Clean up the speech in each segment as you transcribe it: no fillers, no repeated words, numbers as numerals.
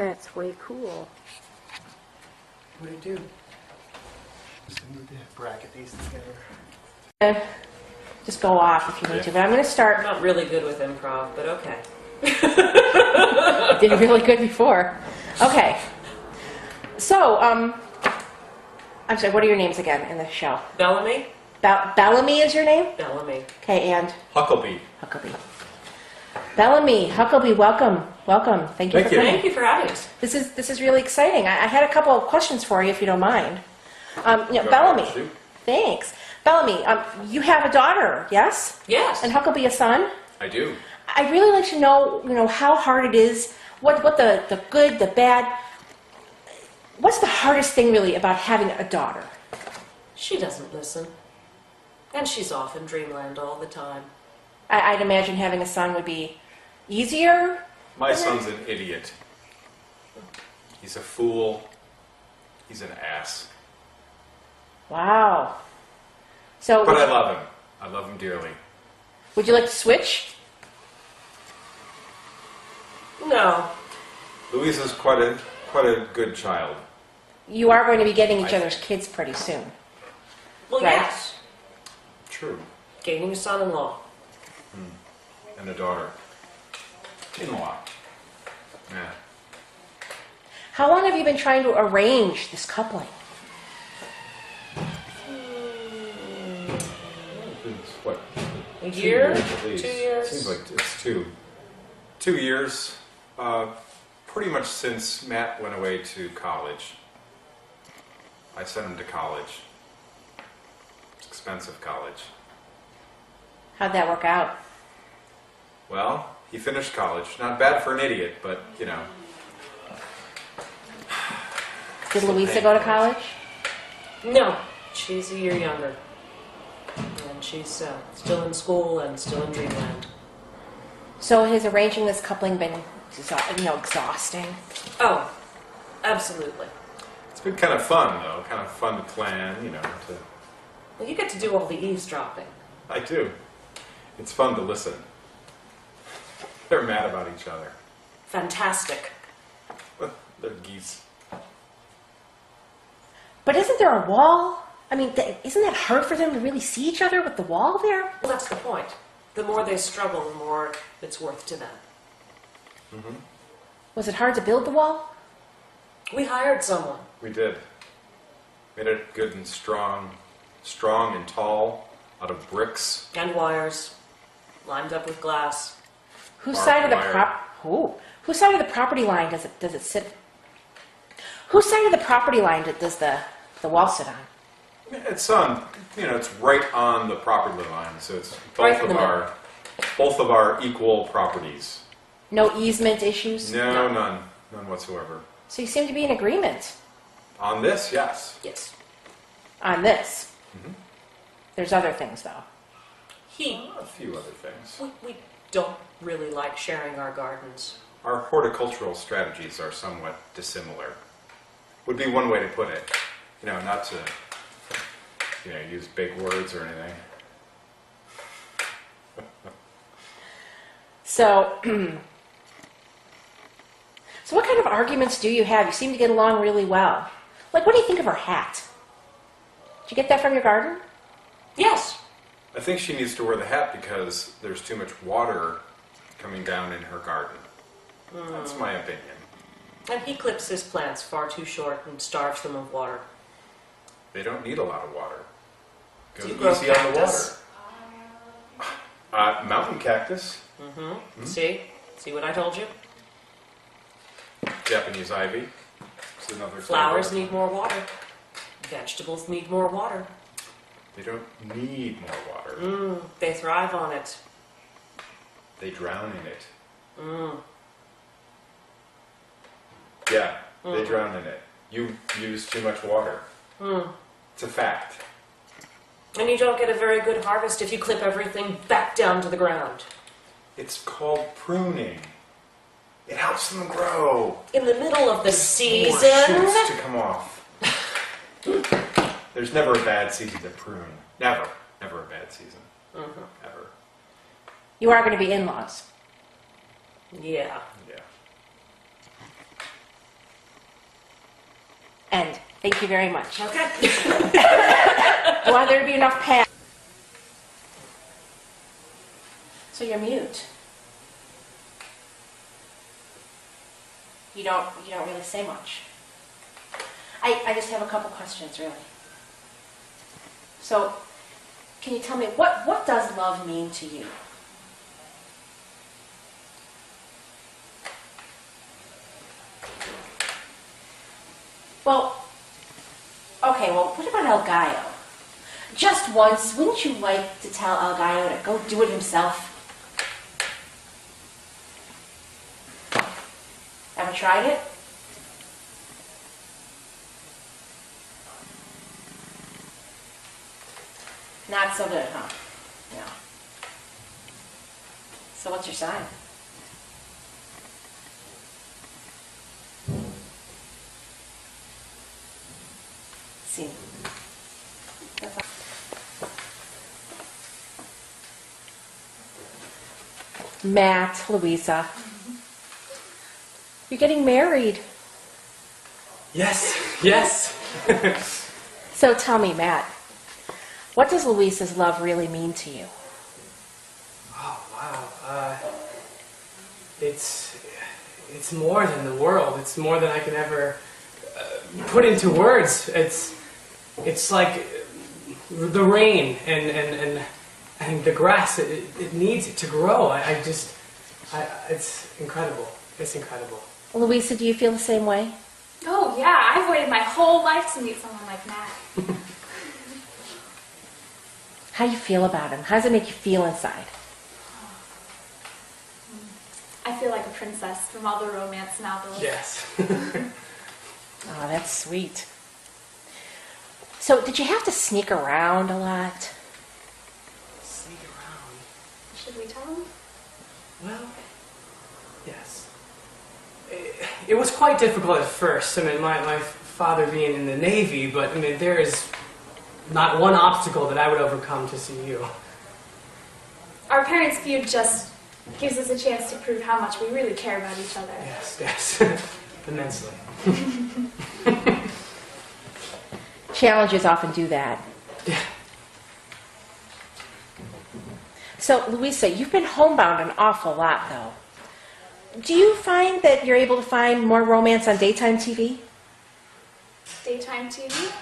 That's way cool. What do you do? Just need to bracket these together. Just go off if you need to, but I'm going to start. I'm not really good with improv, but okay. Did really good before. Okay. So, I'm sorry, what are your names again in the show? Bellamy? Bellamy is your name? Bellamy. Okay, and? Huckleby. Huckleby. Bellamy, Huckleby, welcome. Welcome. Thank you for coming. Thank you for having us. This is really exciting. I had a couple of questions for you, if you don't mind. Bellamy. Thanks. Bellamy, you have a daughter, yes? Yes. And Huckleby a son? I do. I'd really like to know, how hard it is, what the good, the bad. What's the hardest thing really about having a daughter? She doesn't listen. And she's off in dreamland all the time. I'd imagine having a son would be easier. My son's an idiot. He's a fool. He's an ass. Wow. So, But I love him. I love him dearly. would you like to switch? No. Luisa's quite a good child. You are going to be getting each other's kids pretty soon. Well, Right. yes. True. Gaining a son-in-law. And a daughter. In-law. Yeah. How long have you been trying to arrange this coupling? It's what? A year? 2 years at least. 2 years? Seems like it's 2. 2 years. Pretty much since Matt went away to college. I sent him to college. It's expensive college. How'd that work out? Well, he finished college. Not bad for an idiot, but, Did Luisa go to college? No. She's a year younger. And she's still in school and still in dreamland. So has arranging this coupling been, exhausting? Oh, absolutely. it's been kind of fun, though. Kind of fun to plan, Well, you get to do all the eavesdropping. I do. It's fun to listen. They're mad about each other. Fantastic. They're geese. But isn't there a wall? I mean, isn't that hard for them to really see each other with the wall there? Well, that's the point. The more they struggle, the more it's worth to them. Mm-hmm. Was it hard to build the wall? We hired someone. We did. Made it good and strong and tall, out of bricks. And wires. Lined up with glass. Whose Barbed side of the wire. Whose side of the property line does it sit? Whose side of the property line does the wall sit on? It's on, it's right on the property line, so it's Right in the both of our equal properties. No easement issues? No, none whatsoever. So you seem to be in agreement On this, yes. Yes. on this. Mhm. There's other things though. A few other things. We don't really like sharing our gardens. Our horticultural strategies are somewhat dissimilar. Would be one way to put it. Not to, use big words or anything. So, so what kind of arguments do you have? You seem to get along really well. Like, what do you think of her hat? Did you get that from your garden? Yes. I think she needs to wear the hat because there's too much water coming down in her garden. That's my opinion. And he clips his plants far too short and starves them of water. They don't need a lot of water. Go Do you grow easy on the cactus? water. Mountain cactus, Mm-hmm. See what I told you? Japanese ivy. It's another Flowers flavor. need more water. Vegetables need more water. They don't need more water. They thrive on it. They drown in it. Mm. Yeah, they drown in it. You use too much water. It's a fact. And you don't get a very good harvest if you clip everything back down to the ground. It's called pruning. It helps them grow. In the middle of the More season. shoots to come off. There's never a bad season to prune. Never a bad season. Ever. You are going to be in-laws. Yeah. Yeah. End. Thank you very much. Okay. I want there to be enough pad. So you're mute. You don't really say much. I just have a couple questions, really. So, can you tell me, what does love mean to you? Well, okay, well, what about El Gallo? Just once, wouldn't you like to tell El Gallo to go do it himself? Ever tried it? Not so good, huh? No. So what's your sign? See. That's all. Matt, Luisa. You're getting married. Yes, yes. So tell me, Matt, what does Luisa's love really mean to you? Oh, wow. It's more than the world. It's more than I can ever put into words. It's like the rain and the grass. It needs it to grow. It's incredible. It's incredible. Luisa, do you feel the same way? Oh, yeah. I've waited my whole life to meet someone like Matt. How do you feel about him? How does it make you feel inside? I feel like a princess from all the romance novels. Yes. Oh, that's sweet. So, did you have to sneak around a lot? Sneak around. Should we tell him? Well, yes. It was quite difficult at first. I mean, my father being in the Navy, but I mean, there is not one obstacle that I would overcome to see you. Our parents' feud just gives us a chance to prove how much we really care about each other. Yes, yes. Immensely. Challenges often do that. Yeah. So, Luisa, you've been homebound an awful lot, though. Do you find that you're able to find more romance on daytime TV? Daytime TV?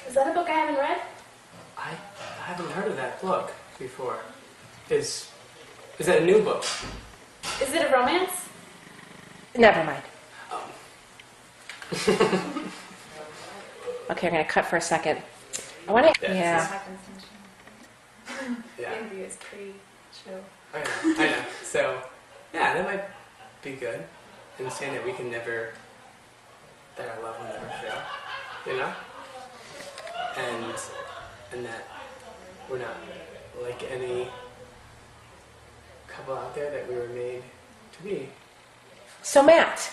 Is that a book I haven't read? I haven't heard of that book before. Is that a new book? Is it a romance? Never mind. Okay, I'm going to cut for a second. I want to... Yeah. Yeah. Envy is pre-show. I know. So, yeah, that might be good. And saying that we can never, that our love will never fail, you know? And that we're not like any couple out there that we were made to be. So, Matt,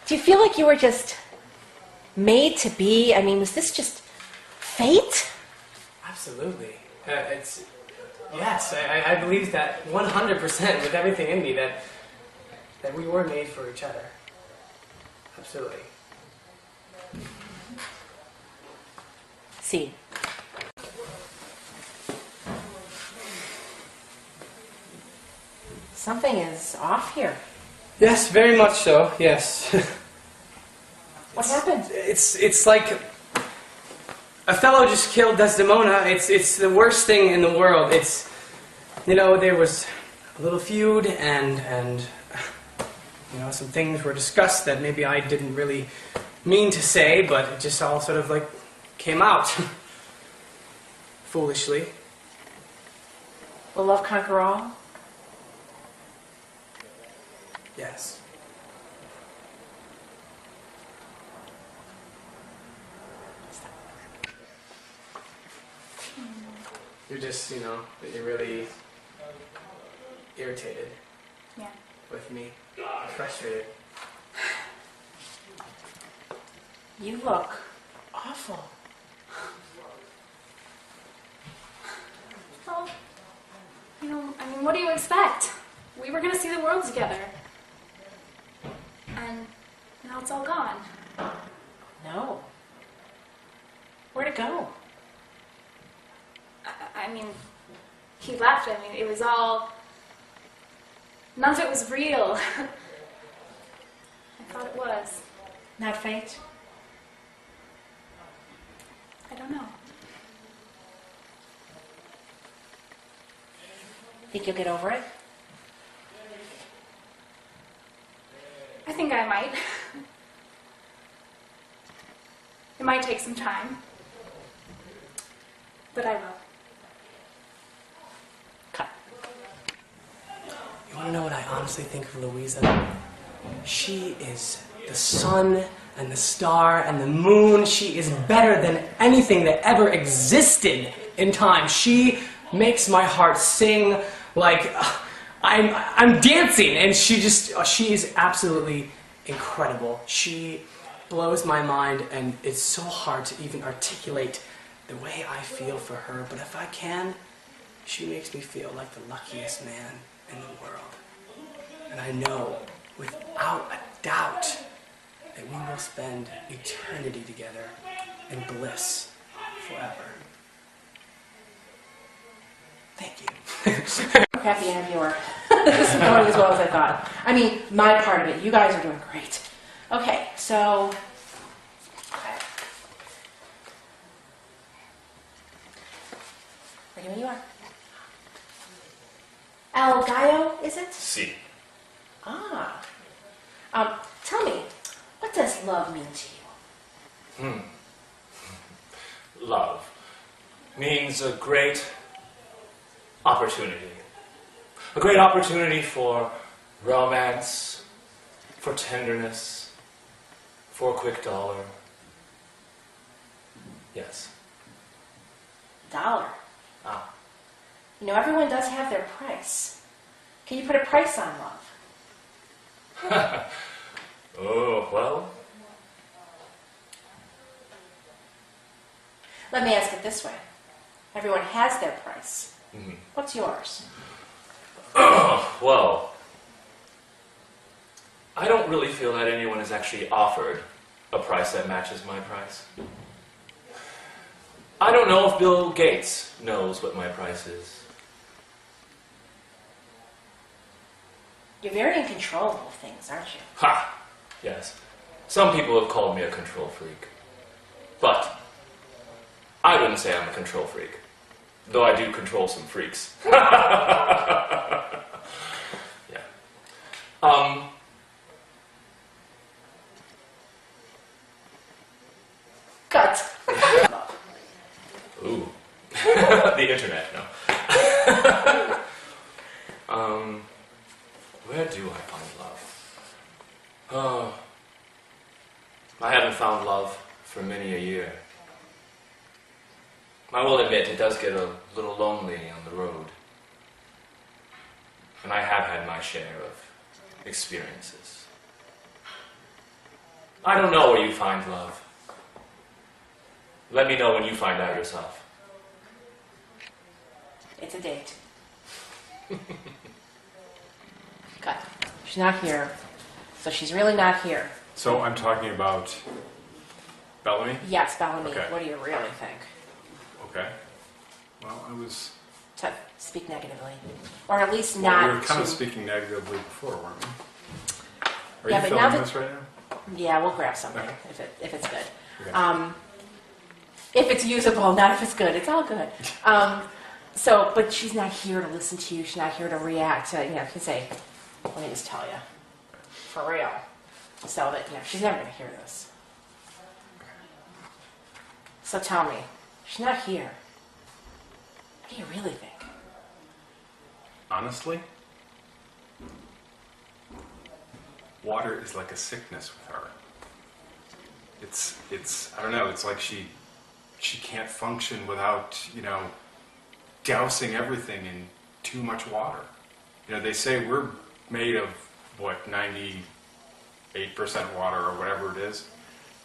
do you feel like you were just made to be? I mean, was this just fate? Absolutely. Yes, I believe that 100% with everything in me that we were made for each other. Absolutely. See. Something is off here. Yes, very much so. Yes. What happened? It's like Othello just killed Desdemona. It's the worst thing in the world. It's, you know, there was a little feud and you know, some things were discussed that maybe I didn't really mean to say, but it just all sort of like came out foolishly. Will love conquer all? Yes. You're just, you know, that you're really irritated Yeah. with me, frustrated. You look awful. Well, you know, I mean, what do you expect? We were going to see the world together. And Now it's all gone. No. Where'd it go? I mean, he left. I mean, it was all... None of it was real. I thought it was. Not fate? I don't know. Think you'll get over it? I think I might. It might take some time. But I will. Cut. You want to know what I honestly think of Luisa? She is the sun and the star and the moon. She is better than anything that ever existed in time. She makes my heart sing like I'm dancing, and she is absolutely incredible. She blows my mind, and it's so hard to even articulate the way I feel for her, but if I can, she makes me feel like the luckiest man in the world. And I know, without a doubt, that we will spend eternity together in bliss forever. Thank you. Happy interviewer. This is going as well as I thought. I mean, my part of it. You guys are doing great. Okay, so... Ready when you are. El Gallo, is it? Si. Ah. Tell me, what does love mean to you? Love means a great opportunity. A great opportunity for romance, for tenderness, for a quick dollar. Yes. Dollar. Ah. You know, everyone does have their price. Can you put a price on love? Oh, well. Let me ask it this way. Everyone has their price. Mhm. What's yours? Well, I don't really feel that anyone has actually offered a price that matches my price. I don't know if Bill Gates knows what my price is. You're very in control of things, aren't you? Ha! Yes. Some people have called me a control freak. But I wouldn't say I'm a control freak. Though I do control some freaks. Yeah. Cut. Ooh. The internet, no. Where do I find love? Oh. I haven't found love for many a year. I will admit it does get a little lonely on the road. And I have had my share of experiences. I don't know where you find love. Let me know when you find out yourself. It's a date. Cut. She's not here. So she's really not here. So I'm talking about Bellamy? Yes, Bellamy. Okay. What do you really think? Okay. Well, I was... To speak negatively. Or at least Well, not we were kind of to- speaking negatively before, weren't we? Are Yeah, you but filming now that- this right now? Yeah, we'll grab something Okay. if it's good. Okay. If it's usable, not if it's good. It's all good. But she's not here to listen to you. She's not here to react to, can say, let me just tell you, for real. So that, she's never going to hear this. So tell me, she's not here. What do you really think? Honestly, water is like a sickness with her. It's I don't know, it's like she can't function without, dousing everything in too much water. They say we're made of, 98% water or whatever it is.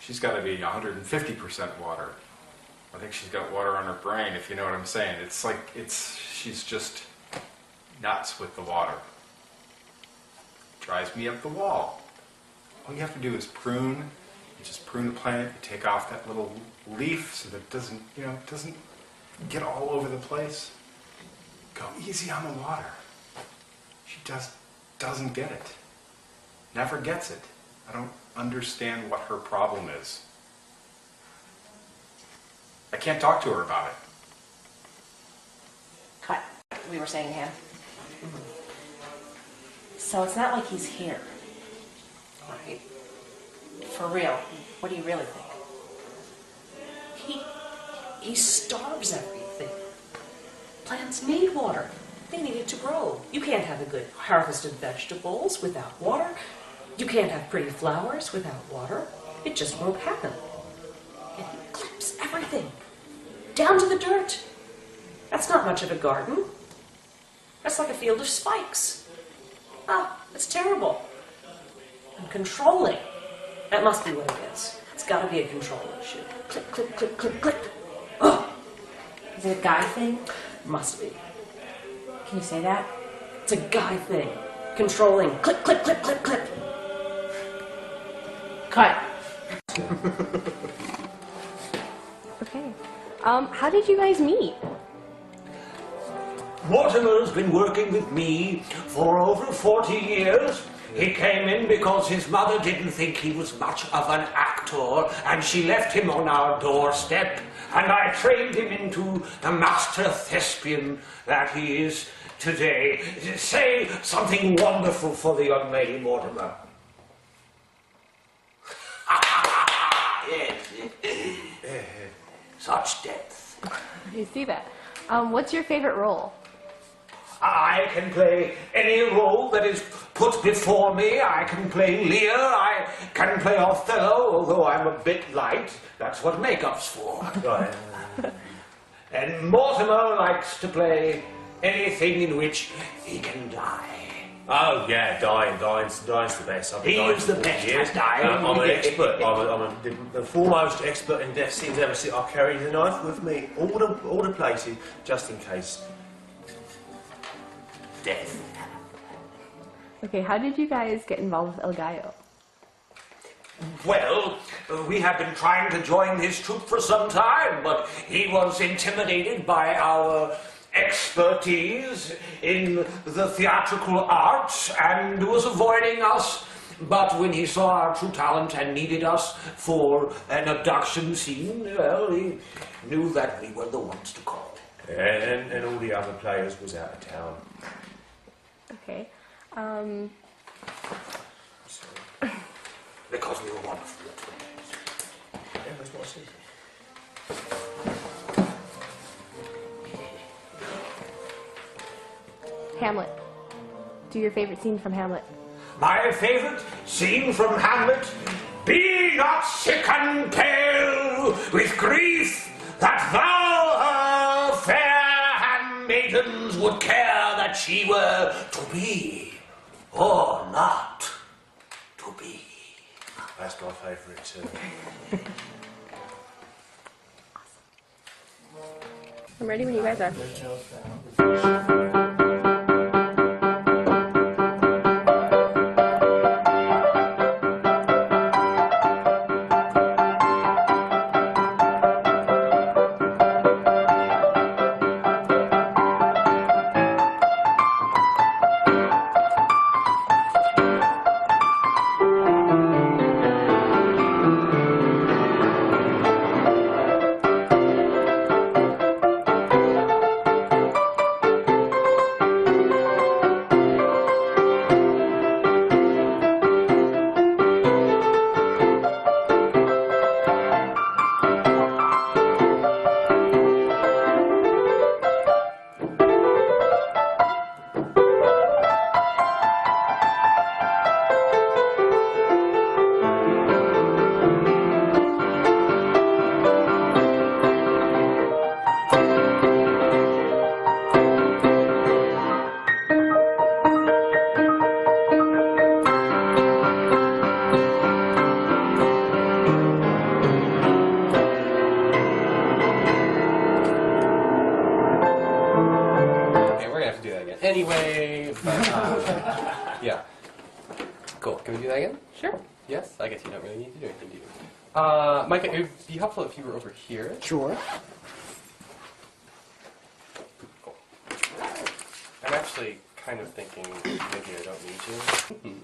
She's got to be 150% water. I think she's got water on her brain, if you know what I'm saying. It's like, she's just nuts with the water. Drives me up the wall. all you have to do is prune. You just prune the plant. You take off that little leaf so that it doesn't, doesn't get all over the place. Go easy on the water. She just doesn't get it. Never gets it. I don't understand what her problem is. I can't talk to her about it. Cut. We were saying to him. So it's not like he's here. Right? For real. What do you really think? He starves everything. Plants need water. They need it to grow. You can't have a good harvest of vegetables without water. You can't have pretty flowers without water. It just won't happen. And he clips everything. Down to the dirt. That's not much of a garden. That's like a field of spikes. Ah, that's terrible. And controlling. That must be what it is. It's got to be a control issue. Clip, clip, clip, clip, clip. Oh, Is it a guy thing? must be. Can you say that? It's a guy thing. Controlling. Clip, clip, clip, clip, clip. Cut. Okay. How did you guys meet? Mortimer's been working with me for over 40 years. He came in because his mother didn't think he was much of an actor, and she left him on our doorstep, and I trained him into the master thespian that he is today. Say something wonderful for the young lady, Mortimer. Yes. Such depth. I see that. What's your favorite role? I can play any role that is put before me. I can play Lear, I can play Othello, although I'm a bit light. That's what makeup's for. Right. And Mortimer likes to play anything in which he can die. Oh yeah, dying's the best. I've been He dying is for the 40 best years. at dying. I'm an expert. I'm the foremost expert in death scenes ever seen. I carry the knife with me all the places, just in case. Death. Okay, how did you guys get involved with El Gallo? Well, we have been trying to join his troupe for some time, but he was intimidated by our expertise in the theatrical arts and was avoiding us. But when he saw our true talent and needed us for an abduction scene, well, he knew that we were the ones to call. And all the other players was out of town. Okay. Because we were wonderful. Yeah, that's what I said. Hamlet. Do your favorite scene from Hamlet. My favorite scene from Hamlet: be not sick and pale with grief, that thou her fair handmaidens would care that she were to be, or not to be. That's my favourite too. I'm ready when you guys are. Anyway, but, yeah. Cool. Can we do that again? Sure. Yes, I guess you don't really need to do anything, do you? Micah, it would be helpful if you were over here. Sure. Cool. I'm actually kind of thinking maybe I don't need you.